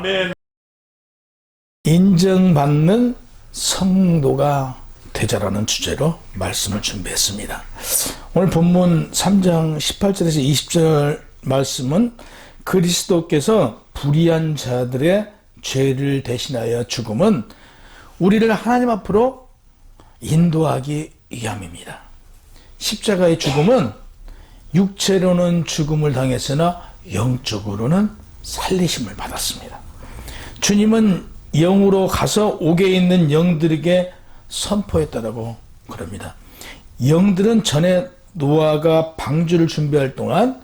아멘. 인정받는 성도가 되자라는 주제로 말씀을 준비했습니다. 오늘 본문 3장 18절에서 20절 말씀은 그리스도께서 불의한 자들의 죄를 대신하여 죽음은 우리를 하나님 앞으로 인도하기 위함입니다. 십자가의 죽음은 육체로는 죽음을 당했으나 영적으로는 살리심을 받았습니다. 주님은 영으로 가서 옥에 있는 영들에게 선포했다라고 그럽니다. 영들은 전에 노아가 방주를 준비할 동안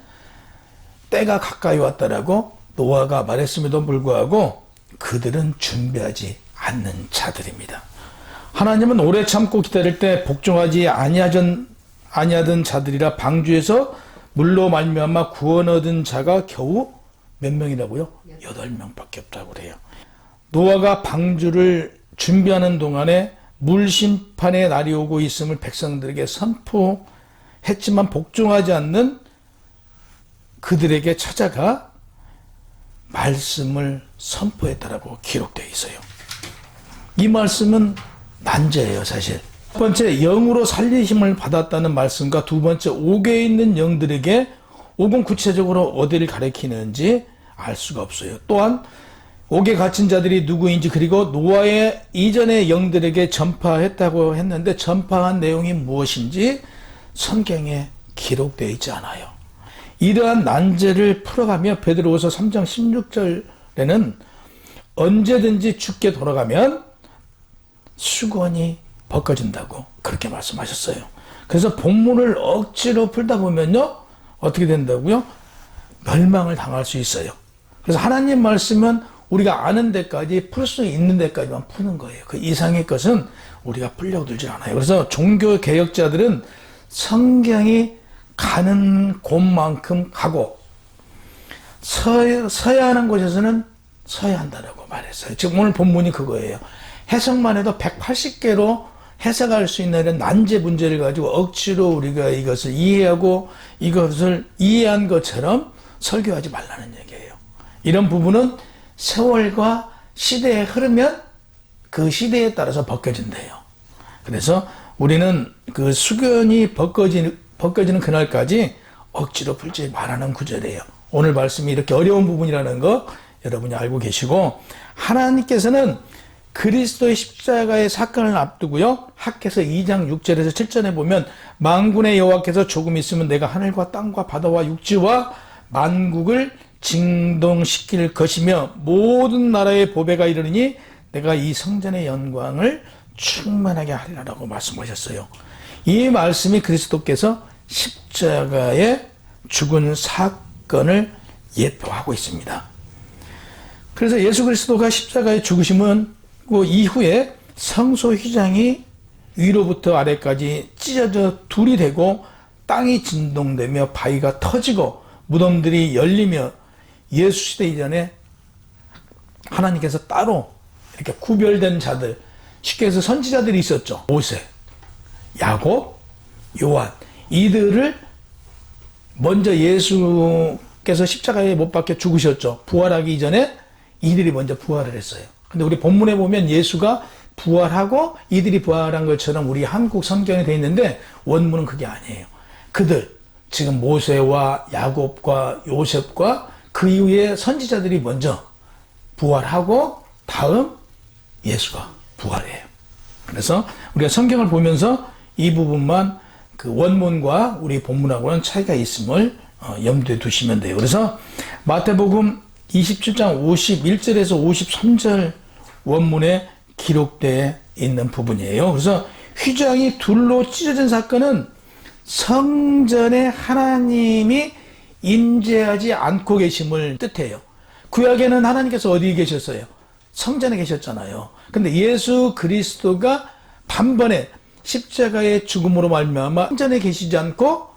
때가 가까이 왔다라고 노아가 말했음에도 불구하고 그들은 준비하지 않는 자들입니다. 하나님은 오래 참고 기다릴 때 복종하지 아니하던 자들이라 방주에서 물로 말미암아 구원 얻은 자가 겨우 몇 명이라고요? 8명밖에 없다고 그래요. 노아가 방주를 준비하는 동안에 물심판의 날이 오고 있음을 백성들에게 선포했지만 복종하지 않는 그들에게 찾아가 말씀을 선포했다라고 기록되어 있어요. 이 말씀은 난제예요, 사실. 첫 번째, 영으로 살리심을 받았다는 말씀과 두 번째, 옥에 있는 영들에게, 옥은 구체적으로 어디를 가리키는지 알 수가 없어요. 또한 옥에 갇힌 자들이 누구인지, 그리고 노아의 이전의 영들에게 전파했다고 했는데 전파한 내용이 무엇인지 성경에 기록되어 있지 않아요. 이러한 난제를 풀어가며 베드로후서 3장 16절에는 언제든지 주께 돌아가면 수건이 벗겨진다고 그렇게 말씀하셨어요. 그래서 본문을 억지로 풀다 보면요, 어떻게 된다고요? 멸망을 당할 수 있어요. 그래서 하나님 말씀은 우리가 아는 데까지, 풀 수 있는 데까지만 푸는 거예요. 그 이상의 것은 우리가 풀려고 들지 않아요. 그래서 종교 개혁자들은 성경이 가는 곳만큼 가고 서야 하는 곳에서는 서야 한다라고 말했어요. 지금 오늘 본문이 그거예요. 해석만 해도 180개로 해석할 수 있는 이런 난제 문제를 가지고 억지로 우리가 이것을 이해하고 이것을 이해한 것처럼 설교하지 말라는 얘기예요. 이런 부분은 세월과 시대에 흐르면 그 시대에 따라서 벗겨진대요. 그래서 우리는 그 수건이 벗겨지는 그날까지 억지로 풀지 말라는 구절이에요. 오늘 말씀이 이렇게 어려운 부분이라는 거 여러분이 알고 계시고, 하나님께서는 그리스도의 십자가의 사건을 앞두고요, 학개서 2장 6절에서 7절에 보면 만군의 여호와께서 조금 있으면 내가 하늘과 땅과 바다와 육지와 만국을 진동시킬 것이며 모든 나라의 보배가 이르니 내가 이 성전의 영광을 충만하게 하리라고 말씀하셨어요. 이 말씀이 그리스도께서 십자가에 죽은 사건을 예표하고 있습니다. 그래서 예수 그리스도가 십자가에 죽으심은 그 이후에 성소 휘장이 위로부터 아래까지 찢어져 둘이 되고 땅이 진동되며 바위가 터지고 무덤들이 열리며 예수 시대 이전에 하나님께서 따로 이렇게 구별된 자들, 쉽게 해서 선지자들이 있었죠. 모세, 야곱, 요한, 이들을 먼저 예수께서 십자가에 못 박혀 죽으셨죠. 부활하기 이전에 이들이 먼저 부활을 했어요. 근데 우리 본문에 보면 예수가 부활하고 이들이 부활한 것처럼 우리 한국 성경에 되어 있는데 원문은 그게 아니에요. 그들, 지금 모세와 야곱과 요셉과 그 이후에 선지자들이 먼저 부활하고 다음 예수가 부활해요. 그래서 우리가 성경을 보면서 이 부분만 그 원문과 우리 본문하고는 차이가 있음을 염두에 두시면 돼요. 그래서 마태복음 27장 51절에서 53절 원문에 기록되어 있는 부분이에요. 그래서 휘장이 둘로 찢어진 사건은 성전에 하나님이 임재하지 않고 계심을 뜻해요. 구약에는 하나님께서 어디 계셨어요? 성전에 계셨잖아요. 근데 예수 그리스도가 단번에 십자가의 죽음으로 말미암아 성전에 계시지 않고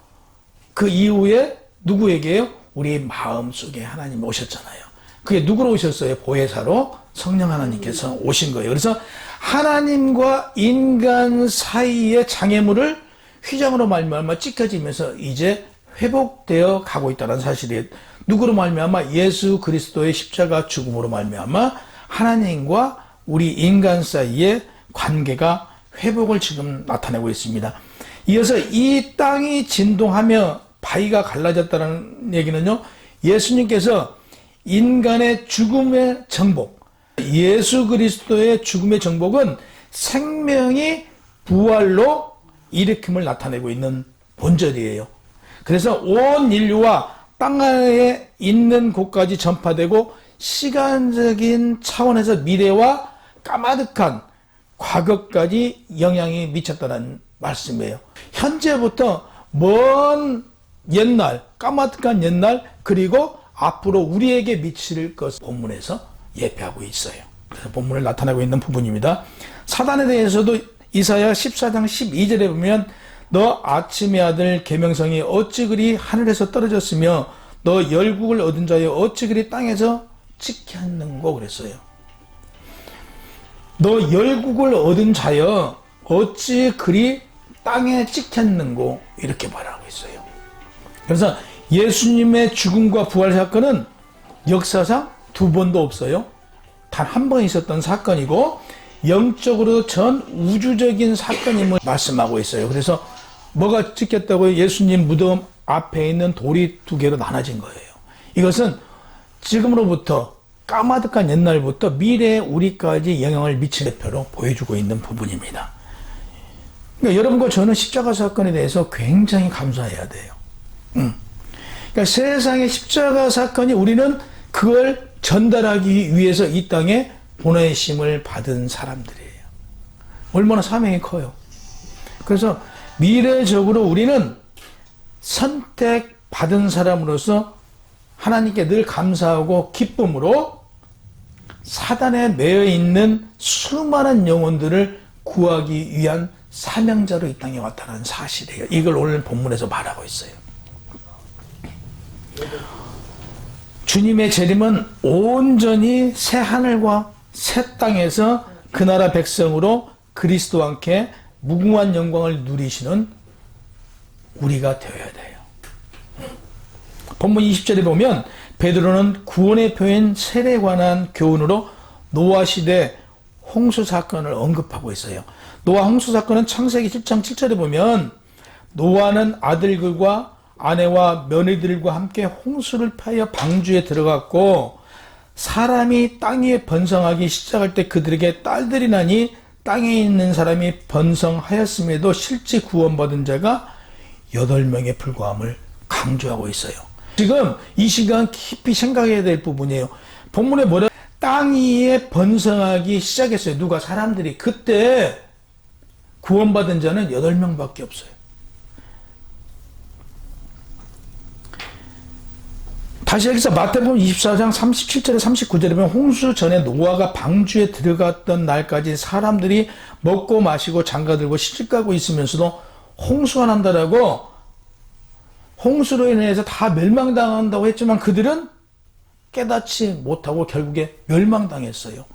그 이후에 누구에게요? 우리 마음속에 하나님이 오셨잖아요. 그게 누구로 오셨어요? 보혜사로 성령 하나님께서 오신 거예요. 그래서 하나님과 인간 사이의 장애물을 휘장으로 말미암아 찢겨지면서 이제 회복되어 가고 있다는 사실이 누구로 말미암아? 예수 그리스도의 십자가 죽음으로 말미암아 하나님과 우리 인간 사이의 관계가 회복을 지금 나타내고 있습니다. 이어서 이 땅이 진동하며 바위가 갈라졌다는 얘기는요, 예수님께서 인간의 죽음의 정복, 예수 그리스도의 죽음의 정복은 생명이 부활로 일으킴을 나타내고 있는 본절이에요. 그래서 온 인류와 땅 아래에 있는 곳까지 전파되고 시간적인 차원에서 미래와 까마득한 과거까지 영향이 미쳤다는 말씀이에요. 현재부터 먼 옛날, 까마득한 옛날, 그리고 앞으로 우리에게 미칠 것을 본문에서 예표하고 있어요. 그래서 본문을 나타내고 있는 부분입니다. 사단에 대해서도 이사야 14장 12절에 보면 너 아침의 아들 계명성이 어찌 그리 하늘에서 떨어졌으며 너 열국을 얻은 자여 어찌 그리 땅에서 찍혔는고 그랬어요. 너 열국을 얻은 자여 어찌 그리 땅에 찍혔는고 이렇게 말하고 있어요. 그래서 예수님의 죽음과 부활 사건은 역사상 두 번도 없어요. 단 한 번 있었던 사건이고 영적으로 전 우주적인 사건임을 말씀하고 있어요. 그래서 뭐가 찍혔다고요? 예수님 무덤 앞에 있는 돌이 두 개로 나눠진 거예요. 이것은 지금으로부터 까마득한 옛날부터 미래의 우리까지 영향을 미치는 대표로 보여주고 있는 부분입니다. 그러니까 여러분과 저는 십자가 사건에 대해서 굉장히 감사해야 돼요. 그러니까 세상의 십자가 사건이 우리는 그걸 전달하기 위해서 이 땅에 보내심을 받은 사람들이에요. 얼마나 사명이 커요. 그래서 미래적으로 우리는 선택받은 사람으로서 하나님께 늘 감사하고 기쁨으로 사단에 매여 있는 수많은 영혼들을 구하기 위한 사명자로 이 땅에 왔다는 사실이에요. 이걸 오늘 본문에서 말하고 있어요. 주님의 재림은 온전히 새 하늘과 새 땅에서 그 나라 백성으로 그리스도와 함께 무궁한 영광을 누리시는 우리가 되어야 돼요. 본문 20절에 보면 베드로는 구원의 표현 세례에 관한 교훈으로 노아 시대 홍수 사건을 언급하고 있어요. 노아 홍수 사건은 창세기 7장 7절에 보면 노아는 아들들과 아내와 며느리들과 함께 홍수를 피하여 방주에 들어갔고 사람이 땅 위에 번성하기 시작할 때 그들에게 딸들이 나니 땅에 있는 사람이 번성하였음에도 실제 구원받은 자가 8명에 불과함을 강조하고 있어요. 지금 이 시간 깊이 생각해야 될 부분이에요. 본문에 뭐라 땅 위에 번성하기 시작했어요. 누가? 사람들이. 그때 구원받은 자는 8명밖에 없어요. 다시 여기서 마태복음 24장 37절에 39절에 보면 홍수 전에 노아가 방주에 들어갔던 날까지 사람들이 먹고 마시고 장가들고 시집가고 있으면서도 홍수가 난다라고 홍수로 인해서 다 멸망당한다고 했지만 그들은 깨닫지 못하고 결국에 멸망당했어요.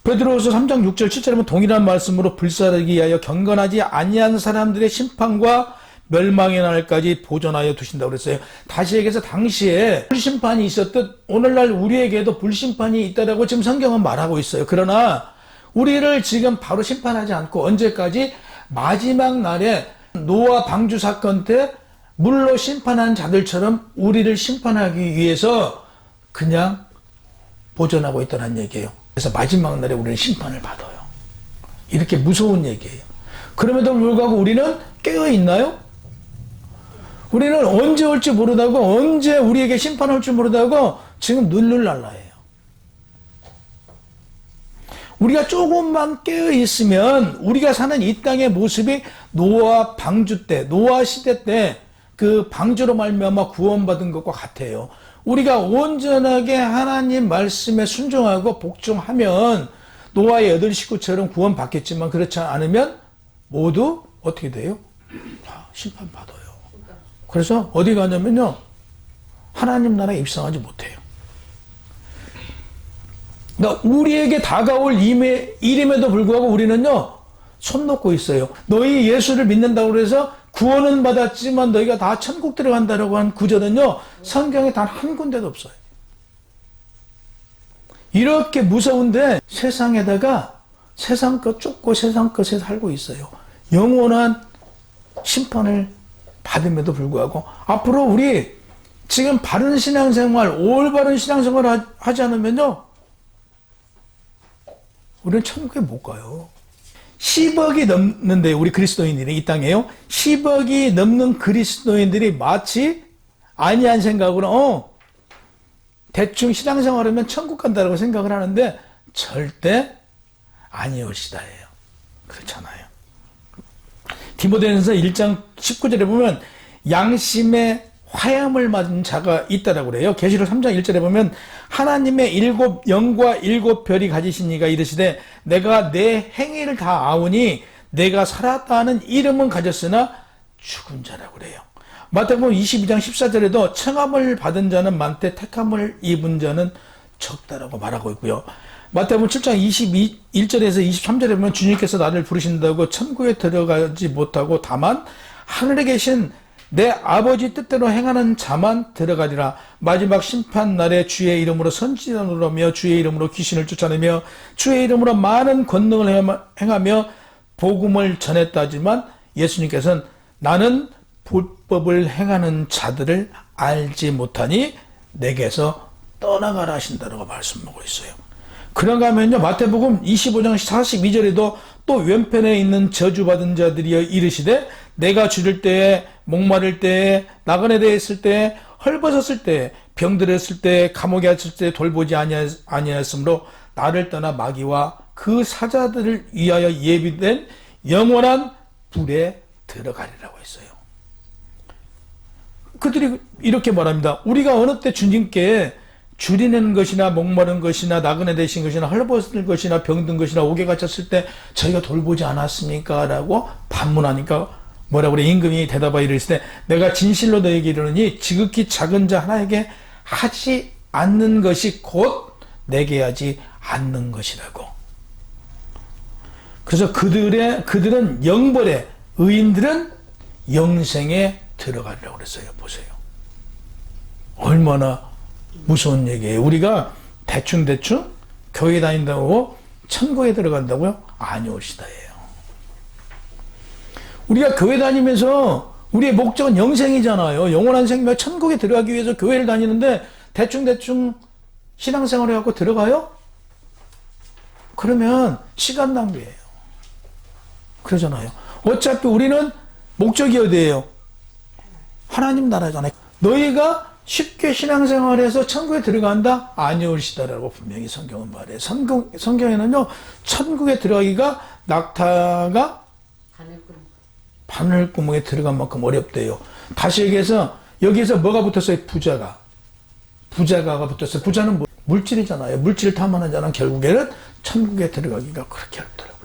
베드로후서 3장 6절 7절에 보면 동일한 말씀으로 불사르기 위하여 경건하지 아니한 사람들의 심판과 멸망의 날까지 보존하여 두신다고 그랬어요. 다시 얘기해서 당시에 불심판이 있었듯 오늘날 우리에게도 불심판이 있다라고 지금 성경은 말하고 있어요. 그러나 우리를 지금 바로 심판하지 않고 언제까지? 마지막 날에 노아 방주 사건 때 물로 심판한 자들처럼 우리를 심판하기 위해서 그냥 보존하고 있다는 얘기예요. 그래서 마지막 날에 우리는 심판을 받아요. 이렇게 무서운 얘기예요. 그럼에도 불구하고 우리는 깨어 있나요? 우리는 언제 올지 모르다고, 언제 우리에게 심판 올지 모르다고 지금 눌룰랄라예요. 우리가 조금만 깨어 있으면 우리가 사는 이 땅의 모습이 노아 방주 때, 노아 시대 때 그 방주로 말미암아 구원받은 것과 같아요. 우리가 온전하게 하나님 말씀에 순종하고 복종하면 노아의 8식구처럼 구원받겠지만 그렇지 않으면 모두 어떻게 돼요? 다 심판받아요. 그래서 어디 가냐면요, 하나님 나라에 입성하지 못해요. 그러니까 우리에게 다가올 일임에도 불구하고 우리는요 손 놓고 있어요. 너희 예수를 믿는다고 해서 구원은 받았지만 너희가 다 천국 들어간다라고 한 구절은요, 성경에 단 한 군데도 없어요. 이렇게 무서운데 세상에다가 세상 것 쫓고 세상 것에 살고 있어요. 영원한 심판을 받음에도 불구하고 앞으로 우리 지금 바른 신앙생활, 올바른 신앙생활 하지 않으면요, 우리는 천국에 못 가요. 10억이 넘는데 우리 그리스도인들이 이 땅에요. 10억이 넘는 그리스도인들이 마치 아니한 생각으로 대충 신앙생활하면 천국 간다고 생각을 하는데 절대 아니올시다예요. 그렇잖아요. 디모데전서 1장 19절에 보면 양심의 화염을 맞은 자가 있다라고 그래요. 계시록 3장 1절에 보면 하나님의 7 영과 7 별이 가지신 이가 이르시되 내가 내 행위를 다 아오니 내가 살았다 하는 이름은 가졌으나 죽은 자라고 그래요. 마태복음 22장 14절에도 청함을 받은 자는 많되 택함을 입은 자는 적다라고 말하고 있고요. 마태복음 7장 21절에서 23절에 보면 주님께서 나를 부르신다고 천국에 들어가지 못하고 다만 하늘에 계신 내 아버지 뜻대로 행하는 자만 들어가리라. 마지막 심판날에 주의 이름으로 선지자를 하며 주의 이름으로 귀신을 쫓아내며 주의 이름으로 많은 권능을 행하며 복음을 전했다 하지만 예수님께서는 나는 불법을 행하는 자들을 알지 못하니 내게서 떠나가라 하신다고 말씀하고 있어요. 그런가 하면요, 마태복음 25장 42절에도 또 왼편에 있는 저주받은 자들이여 이르시되 내가 줄일 때에 목마를 때에 나그네 되어 있을 때에 헐벗었을 때에 병들었을 때에 감옥에 갇혔을 때에 돌보지 아니하였으므로 나를 떠나 마귀와 그 사자들을 위하여 예비된 영원한 불에 들어가리라고 했어요. 그들이 이렇게 말합니다. 우리가 어느 때 주님께 줄이는 것이나 목마른 것이나 나그네 되신 것이나 헐벗은 것이나 병든 것이나 옥에 갇혔을 때 저희가 돌보지 않았습니까? 라고 반문하니까 뭐라고 그래? 임금이 대답하여 이르시되 내가 진실로 너에게 이르노니 지극히 작은 자 하나에게 하지 않는 것이 곧 내게 하지 않는 것이라고. 그래서 그들은 영벌에, 의인들은 영생에 들어가리라고 그랬어요. 보세요. 얼마나 무서운 얘기예요. 우리가 대충 교회 다닌다고 천국에 들어간다고요? 아니올시다예요. 우리가 교회 다니면서 우리의 목적은 영생이잖아요. 영원한 생명, 천국에 들어가기 위해서 교회를 다니는데 대충 신앙생활 해갖고 들어가요? 그러면 시간 낭비예요. 그러잖아요. 어차피 우리는 목적이 어디예요? 하나님 나라잖아요. 너희가 쉽게 신앙생활해서 천국에 들어간다? 아니올시다라고 분명히 성경은 말해요. 성경에는요, 천국에 들어가기가 낙타가 바늘구멍에 들어간 만큼 어렵대요. 다시 얘기해서 여기에서 뭐가 붙었어요? 부자가 붙었어요. 부자는 물질이잖아요. 물질을 탐하는 자는 결국에는 천국에 들어가기가 그렇게 어렵더라고요.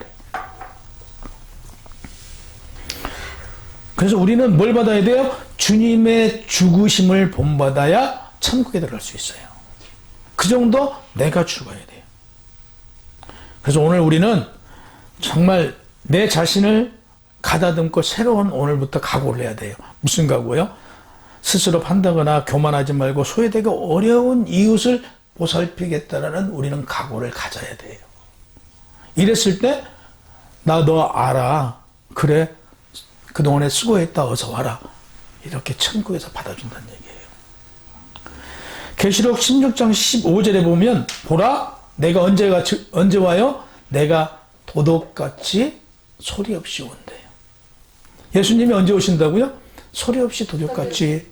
그래서 우리는 뭘 받아야 돼요? 주님의 죽으심을 본받아야 천국에 들어갈 수 있어요. 그 정도 내가 죽어야 돼요. 그래서 오늘 우리는 정말 내 자신을 가다듬고 새로운 오늘부터 각오를 해야 돼요. 무슨 각오요? 스스로 판다거나 교만하지 말고 소외되고 어려운 이웃을 보살피겠다라는 우리는 각오를 가져야 돼요. 이랬을 때 나 너 알아. 그래. 그동안에 수고했다. 어서 와라. 이렇게 천국에서 받아준다는 얘기예요. 계시록 16장 15절에 보면 보라 내가 언제 와요? 내가 도둑같이 소리 없이 온대요. 예수님이 언제 오신다고요? 소리 없이 도둑같이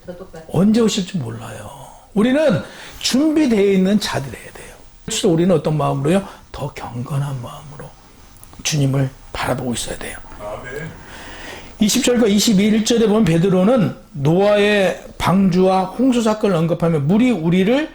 언제 오실지 몰라요. 우리는 준비되어 있는 자들이어야 돼요. 그래서 우리는 어떤 마음으로요? 더 경건한 마음으로 주님을 바라보고 있어야 돼요. 20절과 21절에 보면 베드로는 노아의 방주와 홍수 사건을 언급하며 물이 우리를,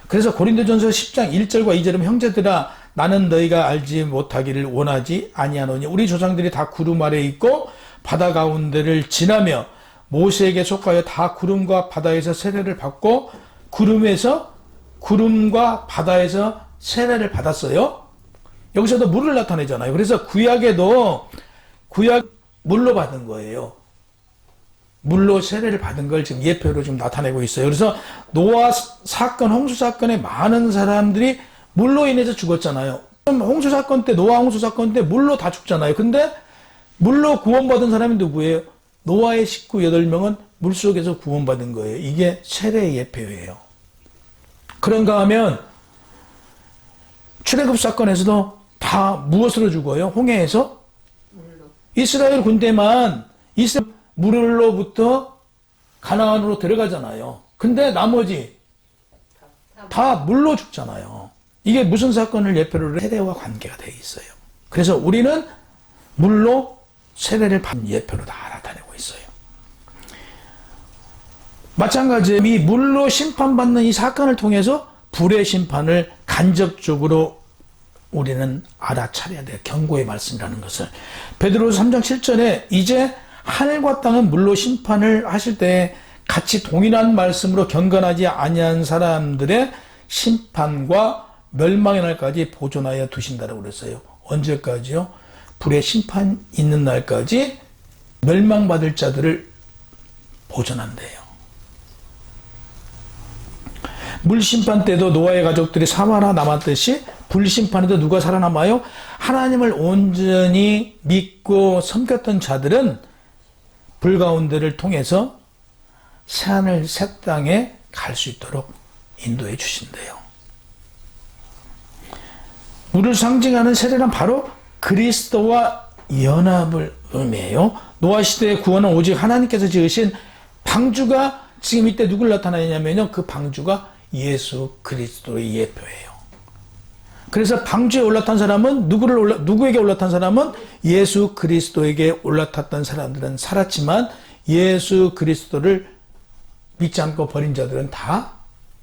그래서 고린도전서 10장 1절과 2절에 보면 형제들아 나는 너희가 알지 못하기를 원하지 아니하노니 우리 조상들이 다 구름 아래에 있고 바다 가운데를 지나며 모세에게 속하여 다 구름과 바다에서 세례를 받고 구름과 바다에서 세례를 받았어요. 여기서도 물을 나타내잖아요. 그래서 구약 물로 받은 거예요. 물로 세례를 받은 걸 지금 예표로 지금 나타내고 있어요. 그래서 노아 사건, 홍수 사건에 많은 사람들이 물로 인해서 죽었잖아요. 홍수 사건 때, 노아 홍수 사건 때 물로 다 죽잖아요. 근데 물로 구원받은 사람이 누구예요? 노아의 식구 8명은 물속에서 구원받은 거예요. 이게 세례의 예표예요. 그런가 하면 출애굽 사건에서도 다 무엇으로 죽어요? 홍해에서? 이스라엘 군대만 이스라엘 물로부터 가나안으로 들어가잖아요. 근데 나머지 다 물로 죽잖아요. 이게 무슨 사건을 예표로 세례와 관계가 되어 있어요. 그래서 우리는 물로 세례를 받은 예표로 다 나타내고 있어요. 마찬가지로 이 물로 심판받는 이 사건을 통해서 불의 심판을 간접적으로 우리는 알아차려야 돼요. 경고의 말씀이라는 것을. 베드로서 3장 7절에 이제 하늘과 땅은 물로 심판을 하실 때 같이 동일한 말씀으로 경건하지 아니한 사람들의 심판과 멸망의 날까지 보존하여 두신다라고 그랬어요. 언제까지요? 불의 심판 있는 날까지 멸망받을 자들을 보존한대요. 물심판 때도 노아의 가족들이 살아 남았듯이 불심판에도 누가 살아남아요? 하나님을 온전히 믿고 섬겼던 자들은 불 가운데를 통해서 새하늘 새 땅에 갈 수 있도록 인도해 주신대요. 물을 상징하는 세례는 바로 그리스도와 연합을 의미해요. 노아 시대의 구원은 오직 하나님께서 지으신 방주가 지금 이때 누굴 나타내냐면요. 그 방주가 예수 그리스도의 예표예요. 그래서 방주에 올라탄 사람은 누구에게 올라탄 사람은 예수 그리스도에게 올라탔던 사람들은 살았지만 예수 그리스도를 믿지 않고 버린 자들은 다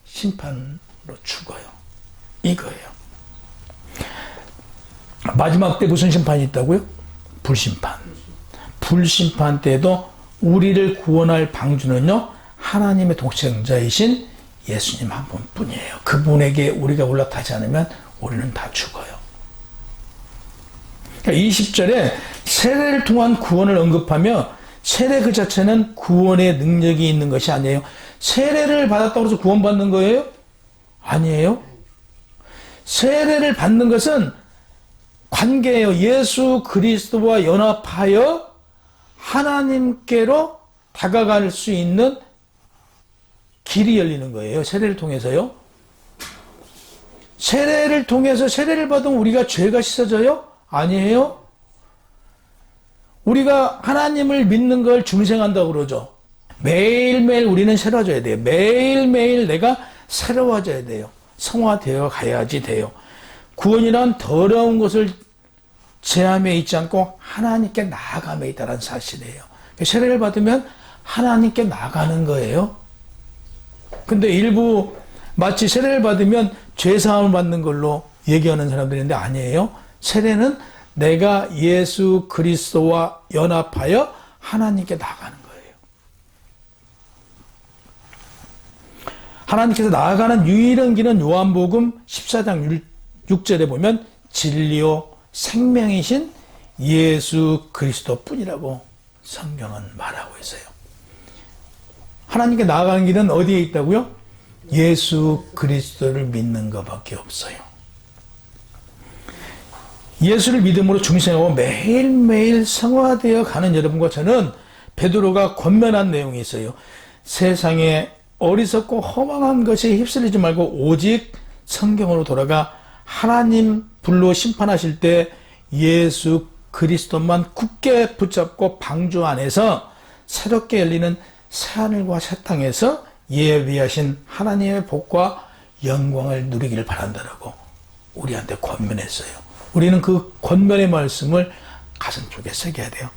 심판으로 죽어요. 이거예요. 마지막 때 무슨 심판이 있다고요? 불심판. 불심판 때도 우리를 구원할 방주는요, 하나님의 독생자이신 예수님 한 분뿐이에요. 그분에게 우리가 올라타지 않으면 우리는 다 죽어요. 20절에 세례를 통한 구원을 언급하며 세례 그 자체는 구원의 능력이 있는 것이 아니에요. 세례를 받았다고 해서 구원받는 거예요? 아니에요. 세례를 받는 것은 관계예요. 예수 그리스도와 연합하여 하나님께로 다가갈 수 있는 길이 열리는 거예요. 세례를 통해서요. 세례를 통해서 세례를 받으면 우리가 죄가 씻어져요? 아니에요. 우리가 하나님을 믿는 걸 중생한다고 그러죠. 매일매일 우리는 새로워져야 돼요. 매일매일 내가 새로워져야 돼요. 성화되어 가야지 돼요. 구원이란 더러운 것을 제함에 있지 않고 하나님께 나아감에 있다는 사실이에요. 세례를 받으면 하나님께 나가는 거예요. 근데 일부 마치 세례를 받으면 죄사함을 받는 걸로 얘기하는 사람들이 있는데 아니에요. 세례는 내가 예수 그리스도와 연합하여 하나님께 나가는 거예요. 하나님께서 나아가는 유일한 길은 요한복음 14장 6절에 보면 진리요 생명이신 예수 그리스도 뿐이라고 성경은 말하고 있어요. 하나님께 나아가는 길은 어디에 있다고요? 예수 그리스도를 믿는 것밖에 없어요. 예수를 믿음으로 중생하고 매일매일 성화되어 가는 여러분과 저는 베드로가 권면한 내용이 있어요. 세상에 어리석고 허망한 것에 휩쓸리지 말고 오직 성경으로 돌아가 하나님 불로 심판하실 때 예수 그리스도만 굳게 붙잡고 방주 안에서 새롭게 열리는 새하늘과 새 땅에서 예비하신 하나님의 복과 영광을 누리기를 바란다라고 우리한테 권면했어요. 우리는 그 권면의 말씀을 가슴속에 새겨야 돼요.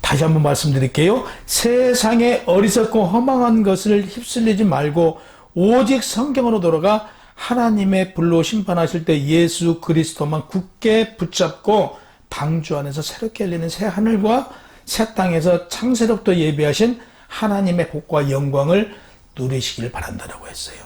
다시 한번 말씀드릴게요. 세상에 어리석고 허망한 것을 휩쓸리지 말고 오직 성경으로 돌아가 하나님의 불로 심판하실 때 예수 그리스도만 굳게 붙잡고 방주 안에서 새롭게 열리는 새 하늘과 새 땅에서 창세로부터 예비하신 하나님의 복과 영광을 누리시길 바란다라고 했어요.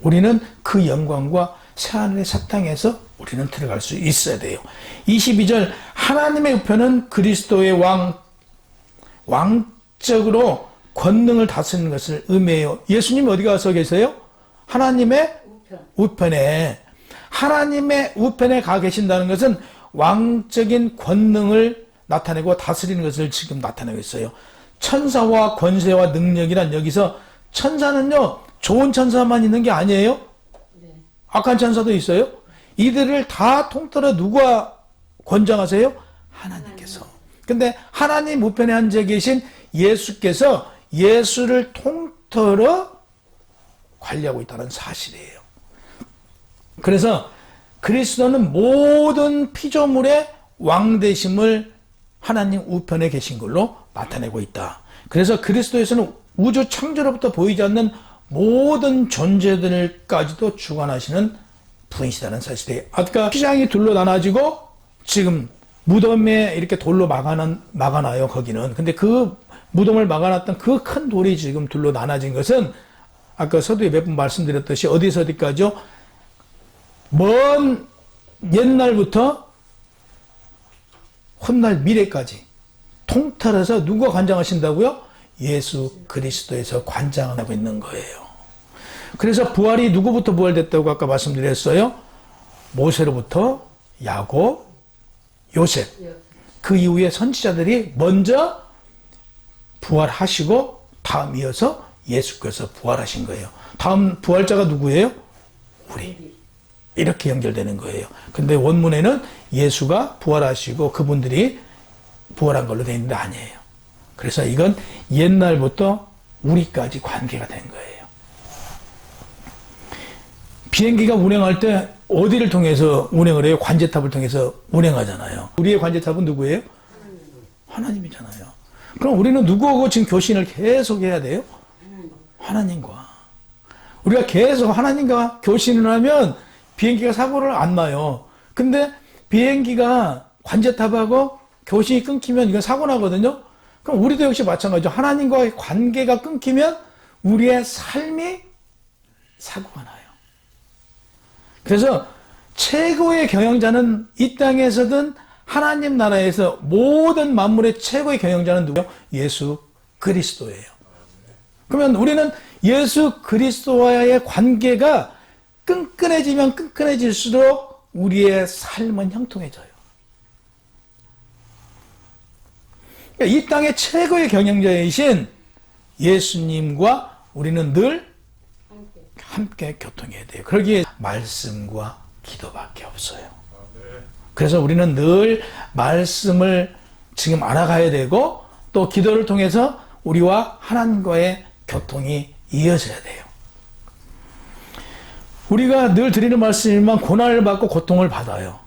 우리는 그 영광과 새 하늘의 새 땅에서 우리는 들어갈 수 있어야 돼요. 22절 하나님의 우편은 그리스도의 왕 왕적으로 권능을 다스리는 것을 의미해요. 예수님이 어디 가서 계세요? 하나님의 우편에. 하나님의 우편에 가 계신다는 것은 왕적인 권능을 나타내고 다스리는 것을 지금 나타내고 있어요. 천사와 권세와 능력이란, 여기서 천사는요 좋은 천사만 있는 게 아니에요. 악한 천사도 있어요. 이들을 다 통틀어 누가 권장하세요? 하나님께서. 근데 하나님 우편에 앉아 계신 예수께서 예수를 통틀어 관리하고 있다는 사실이에요. 그래서 그리스도는 모든 피조물의 왕되심을 하나님 우편에 계신 걸로 나타내고 있다. 그래서 그리스도에서는 우주 창조로부터 보이지 않는 모든 존재들까지도 주관하시는 분이시다는 사실이에요. 아까 피장이 둘로 나눠지고 지금 무덤에 이렇게 돌로 막아놔요, 거기는. 근데 그 무덤을 막아놨던 그 큰 돌이 지금 둘로 나눠진 것은 아까 서두에 몇 번 말씀드렸듯이 어디서 어디까지요? 먼 옛날부터 훗날 미래까지 통틀어서 누가 관장하신다고요? 예수 그리스도에서 관장하고 있는 거예요. 그래서 부활이 누구부터 부활됐다고 아까 말씀드렸어요? 모세로부터 야곱, 요셉. 그 이후에 선지자들이 먼저 부활하시고 다음 이어서 예수께서 부활하신 거예요. 다음 부활자가 누구예요? 우리. 이렇게 연결되는 거예요. 근데 원문에는 예수가 부활하시고 그분들이 부활한 걸로 되어 있는데 아니에요. 그래서 이건 옛날부터 우리까지 관계가 된 거예요. 비행기가 운행할 때 어디를 통해서 운행을 해요? 관제탑을 통해서 운행하잖아요. 우리의 관제탑은 누구예요? 하나님이잖아요. 그럼 우리는 누구하고 지금 교신을 계속 해야 돼요? 하나님과. 우리가 계속 하나님과 교신을 하면 비행기가 사고를 안 나요. 근데 비행기가 관제탑하고 교신이 끊기면 이건 사고 나거든요. 그럼 우리도 역시 마찬가지죠. 하나님과의 관계가 끊기면 우리의 삶이 사고가 나요. 그래서 최고의 경영자는 이 땅에서든 하나님 나라에서 모든 만물의 최고의 경영자는 누구예요? 예수 그리스도예요. 그러면 우리는 예수 그리스도와의 관계가 끈끈해지면 끈끈해질수록 우리의 삶은 형통해져요. 그러니까 이 땅의 최고의 경영자이신 예수님과 우리는 늘 함께 교통해야 돼요. 그러기에 말씀과 기도밖에 없어요. 그래서 우리는 늘 말씀을 지금 알아가야 되고 또 기도를 통해서 우리와 하나님과의 교통이 이어져야 돼요. 우리가 늘 드리는 말씀이지만 고난을 받고 고통을 받아요.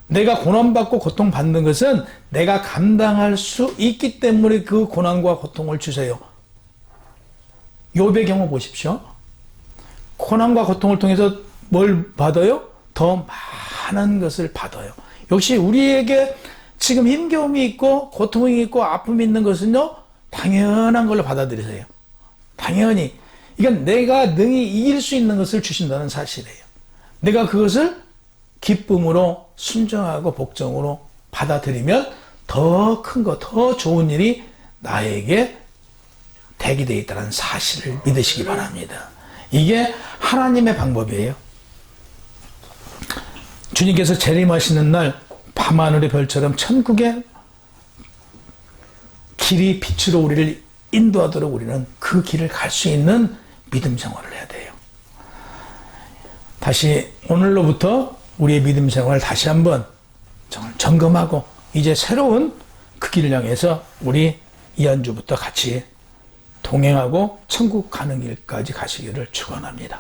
내가 고난받고 고통받는 것은 내가 감당할 수 있기 때문에 그 고난과 고통을 주세요. 욥의 경우 보십시오. 고난과 고통을 통해서 뭘 받아요? 더 많은 것을 받아요. 역시 우리에게 지금 힘겨움이 있고 고통이 있고 아픔이 있는 것은요, 당연한 걸로 받아들이세요. 당연히. 이건 내가 능히 이길 수 있는 것을 주신다는 사실이에요. 내가 그것을 기쁨으로 순종하고 복종으로 받아들이면 더 큰 것, 더 좋은 일이 나에게 대기되어 있다는 사실을 믿으시기 바랍니다. 이게 하나님의 방법이에요. 주님께서 재림하시는 날 밤하늘의 별처럼 천국의 길이 빛으로 우리를 인도하도록 우리는 그 길을 갈 수 있는 믿음 생활을 해야 돼요. 다시 오늘로부터 우리의 믿음 생활을 다시 한번 점검하고 이제 새로운 그 길을 향해서 우리 이한주부터 같이 동행하고 천국 가는 길까지 가시기를 축원합니다.